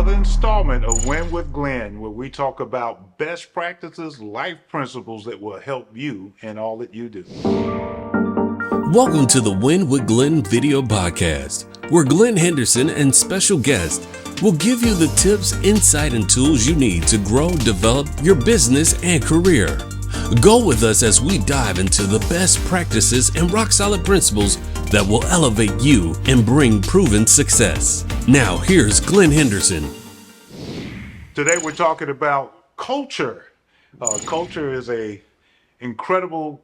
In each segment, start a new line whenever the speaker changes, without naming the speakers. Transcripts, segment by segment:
another installment of Win with Glenn, where we talk about best practices, life principles that will help you in all that you do.
Welcome to the Win with Glenn video podcast, where Glenn Henderson and special guests will give you the tips, insight, and tools you need to grow, develop your business and career. Go with us as we dive into the best practices and rock-solid principles that will elevate you and bring proven success. Now, here's Glenn Henderson.
Today we're talking about culture. Culture is a incredible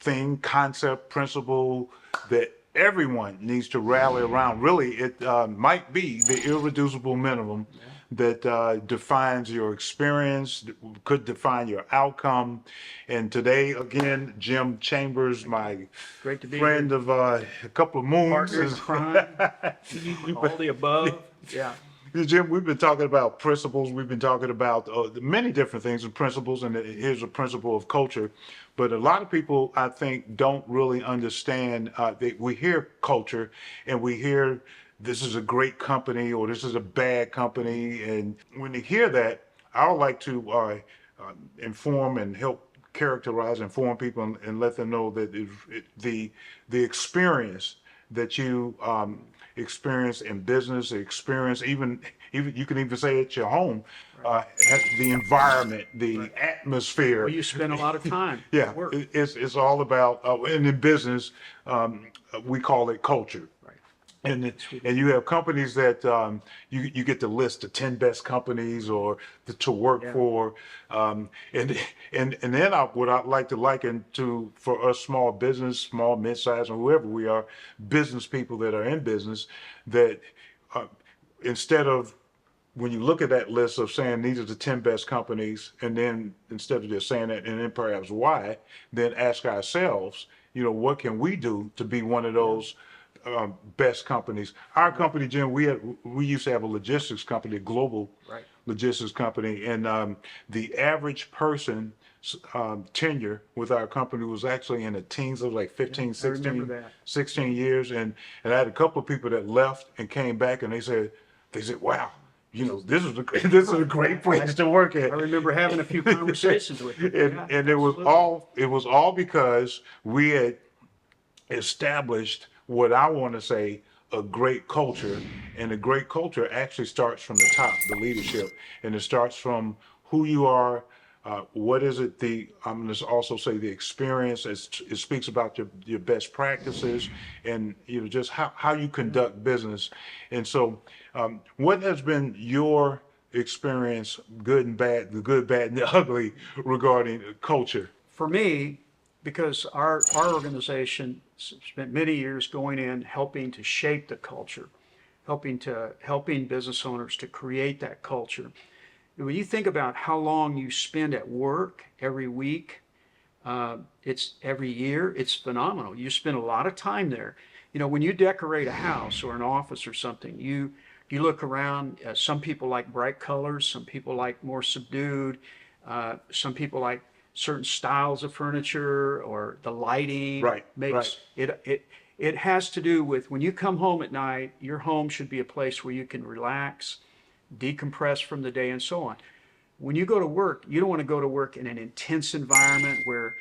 thing, concept, principle that everyone needs to rally around. Really, it might be the irreducible minimum that defines your experience, could define your outcome. And today, again, Jim Chambers, my
Great to be
friend
here.
of a couple of moons.
Partner in crime, all the above. Yeah.
Jim, we've been talking about principles. We've been talking about many different things and principles, and here's a principle of culture. But a lot of people, I think, don't really understand. We hear culture, and we hear this is a great company or this is a bad company. And when they hear that, I would like to inform and help characterize, inform people, and let them know that the experience that you experience in business, experience even you can even say at your home, the environment, the atmosphere.
Well, you spend a lot of time
Yeah,
at work.
it's all about, and in business, we call it culture.
Right.
And you have companies that you get to list the 10 best companies or to work
Yeah.
for, and then what I'd like to liken to for us small business, small mid-size, or whoever we are, business people that are in business, that instead of when you look at that list of saying these are the 10 best companies, and then instead of just saying that and then perhaps why, then ask ourselves, what can we do to be one of those best companies? Our company, Jim, we used to have a logistics company, a global
Right.
logistics company, and the average person tenure with our company was actually in the teens. It was like 15,
I
16,
remember that.
16 years. And I had a couple of people that left and came back, and they said, wow, this is a great place to work at.
I remember having a few conversations with you.
And,
Yeah,
and it was
absolutely.
all because we had established what I want to say a great culture, and a great culture actually starts from the top, the leadership, and it starts from who you are. What is it? I'm going to also say the experience. It speaks about your best practices, and just how you conduct business. And so, what has been your experience, good and bad, the good, bad, and the ugly, regarding culture?
For me, because our organization spent many years going in, helping to shape the culture, helping business owners to create that culture. When you think about how long you spend at work every week, it's every year, it's phenomenal. You spend a lot of time there. When you decorate a house or an office or something, you look around. Some people like bright colors, some people like more subdued, some people like certain styles of furniture or the lighting.
Right,
Makes it has to do with when you come home at night, your home should be a place where you can relax, decompress from the day, and so on. When you go to work, you don't want to go to work in an intense environment where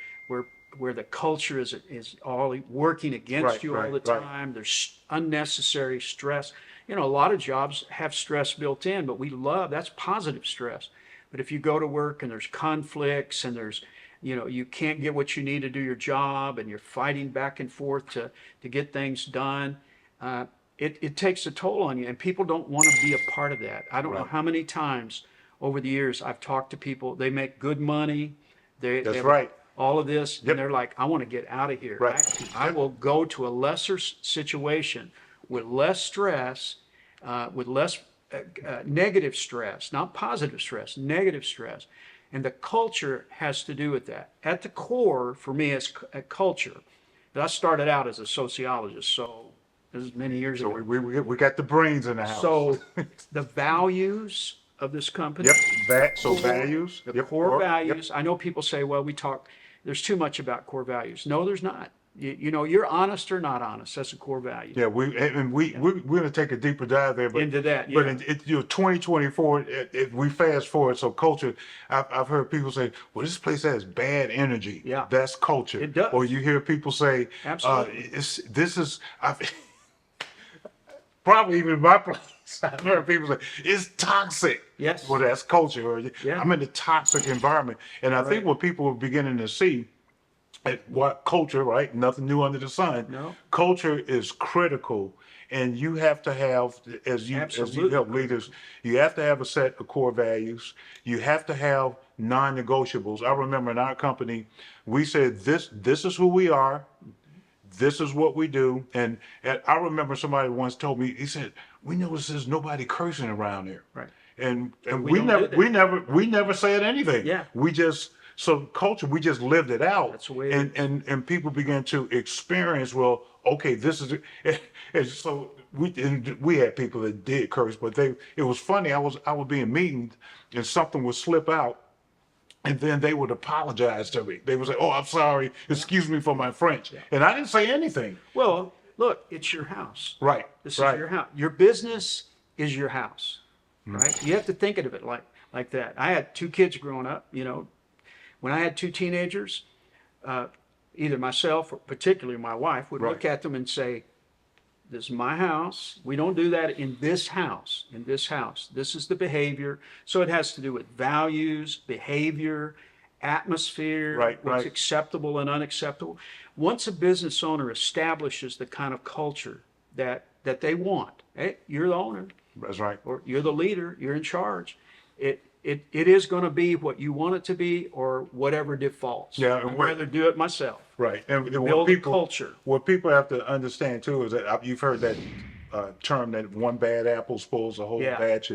the culture is all working against
Right,
you all the
right, right.
time. There's unnecessary stress. A lot of jobs have stress built in, but that's positive stress. But if you go to work and there's conflicts and you can't get what you need to do your job, and you're fighting back and forth to get things done, it takes a toll on you, and people don't want to be a part of that. I don't know
Right.
how many times over the years I've talked to people. They make good money. They
That's
have
right.
all of this,
Yep.
and they're like, I want to get out of here.
Right.
I will go to a lesser situation with less stress, with less negative stress, not positive stress, negative stress. And the culture has to do with that. At the core, for me, is a culture. But I started out as a sociologist, so this is many years
So
ago.
we got the brains in the house.
So the values of this company,
Yep. Values.
the
Yep.
core
Yep.
values. I know people say, well, there's too much about core values. No, there's not. You're honest or not honest. That's a core value.
Yeah, we're gonna take a deeper dive there, but
Into that,
but
yeah.
in 2024, we fast forward. So culture, I've heard people say, "Well, this place has bad energy."
Yeah.
That's culture.
It does.
Or you hear people say,
Absolutely.
Probably even my place. I've heard people say it's toxic.
Yes.
Well, that's culture. Or
Yeah.
I'm in a toxic environment, and I think
Right.
what people are beginning to see, what culture, right? Nothing new under the sun.
No.
Culture is critical, and you have to have, as you
Absolutely
help leaders, you have to have a set of core values. You have to have non-negotiables. I remember in our company, we said this is who we are. This is what we do. And I remember somebody once told me, he said, we notice there's nobody cursing around here.
Right.
And
we don't do that.
we never said anything.
Yeah.
So culture, we just lived it out.
That's the way it
and people began to experience, well, okay, this is and so we had people that did curse, but it was funny. I would be in meetings and something would slip out. And then they would apologize to me. They would say, "Oh, I'm sorry. Excuse me for my French." And I didn't say anything.
Well, look, it's your house.
Right.
This
right.
is your house. Your business is your house, right? You have to think of it like that. I had 2 kids growing up. When I had 2 teenagers, either myself or particularly my wife would look
Right.
at them and say, "This is my house. We don't do that in this house. In this house, this is the behavior." So it has to do with values, behavior, atmosphere,
Right,
what's
right.
acceptable and unacceptable. Once a business owner establishes the kind of culture that they want, hey, you're the owner
That's right.
or you're the leader, you're in charge. It is going to be what you want it to be or whatever defaults.
Yeah, and
I'd
what-
rather do it myself.
Right. And
Build a culture.
What people have to understand too is that you've heard that term that one bad apple spoils a whole
Yeah.
batch.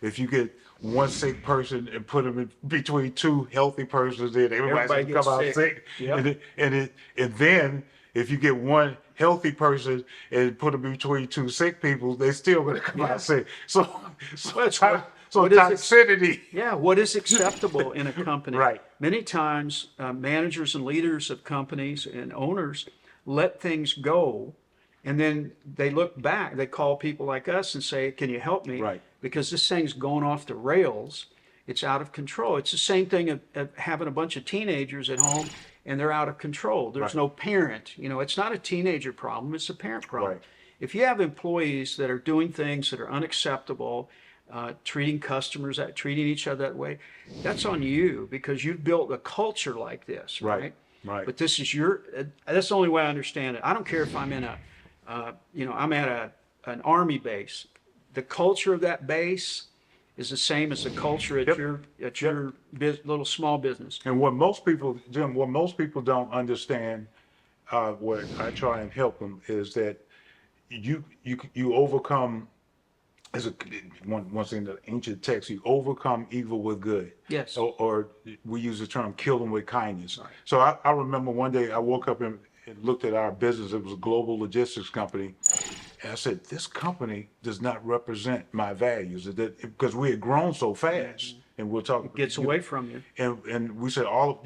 If you get one sick person and put them in between 2 healthy persons, then everybody's
Everybody
gonna come out
gets
sick.
sick. Yep.
And then if you get one healthy person and put them between 2 sick people, they still gonna come out sick. So
what is it-
toxicity.
Yeah, what is acceptable in a company?
Right.
Many times, managers and leaders of companies and owners let things go, and then they look back. They call people like us and say, "Can you help me?"
Right.
Because this thing's going off the rails. It's out of control. It's the same thing of having a bunch of teenagers at home and they're out of control. There's
Right.
no parent. It's not a teenager problem. It's a parent problem.
Right.
If you have employees that are doing things that are unacceptable, treating customers, treating each other that way, that's on you because you've built a culture like this, right?
Right, right.
But this is that's the only way I understand it. I don't care if I'm in I'm at an Army base. The culture of that base is the same as the culture at
Yep.
your little small business.
And what most people, Jim, what most people don't understand, what I try and help them is that you overcome, as once in the ancient text, you overcome evil with good.
Yes.
Or we use the term kill them with kindness. So I remember one day I woke up and looked at our business. It was a global logistics company. And I said, this company does not represent my values because we had grown so fast. And we'll talk.
Gets away from you.
And we said all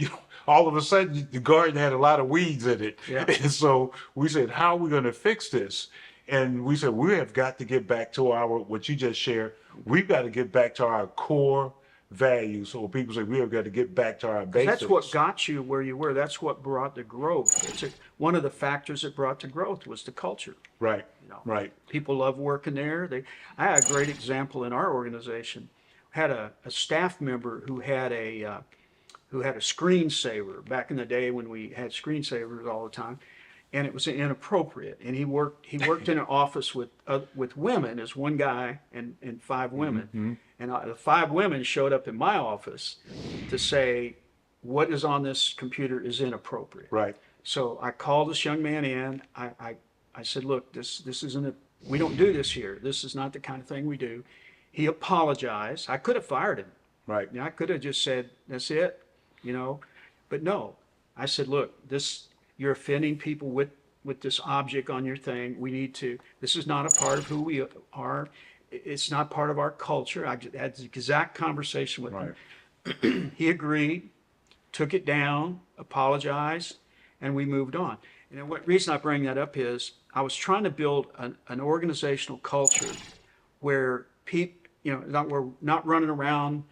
of a sudden the garden had a lot of weeds in it.
Yeah.
And so we said, how are we going to fix this? And we said, we have got to get back to what you just shared. We've got to get back to our core values. So people say we have got to get back to our basics.
That's what got you where you were. That's what brought the growth. One of the factors that brought the growth was the culture.
Right. Right.
People love working there. I had a great example in our organization. Had a staff member who had a screensaver back in the day when we had screensavers all the time, and it was inappropriate. And he worked in an office with women as one guy and 5 women, and the 5 women showed up in my office to say, "What is on this computer is inappropriate."
Right.
So I called this young man in. I said, "Look, this isn't we don't do this here. This is not the kind of thing we do." He apologized. I could have fired him.
Right.
I could have just said, "That's it," but no. I said, "Look, you're offending people with this object on your thing. This is not a part of who we are. It's not part of our culture." I had the exact conversation with him. He agreed, took it down, apologized, and we moved on. And then what reason I bring that up is I was trying to build an organizational culture where people, we're not running around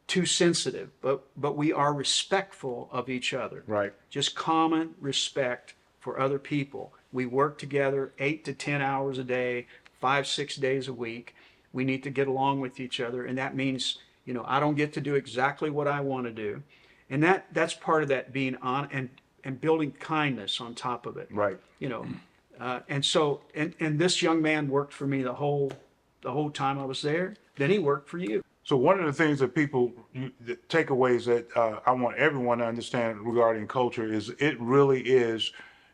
too sensitive, but we are respectful of each other.
Right.
Just common respect for other people. We work together 8 to 10 hours a day, 5-6 days a week. We need to get along with each other, and that means, I don't get to do exactly what I want to do, and that's part of that being on and building kindness on top of it.
Right.
And this young man worked for me the whole time I was there. Then he worked for you.
So one of the things that the takeaways that I want everyone to understand regarding culture is it really is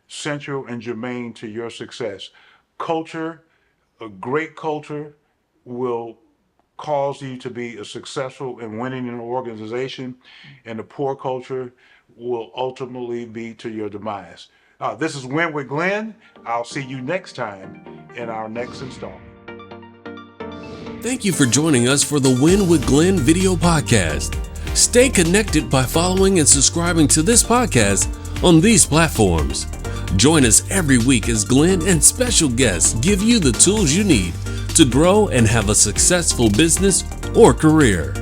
central and germane to your success. Culture, a great culture, will cause you to be successful in winning in an organization, and a poor culture will ultimately be to your demise. This is Win with Glenn. I'll see you next time in our next installment.
Thank you for joining us for the Win with Glenn video podcast. Stay connected by following and subscribing to this podcast on these platforms. Join us every week as Glenn and special guests give you the tools you need to grow and have a successful business or career.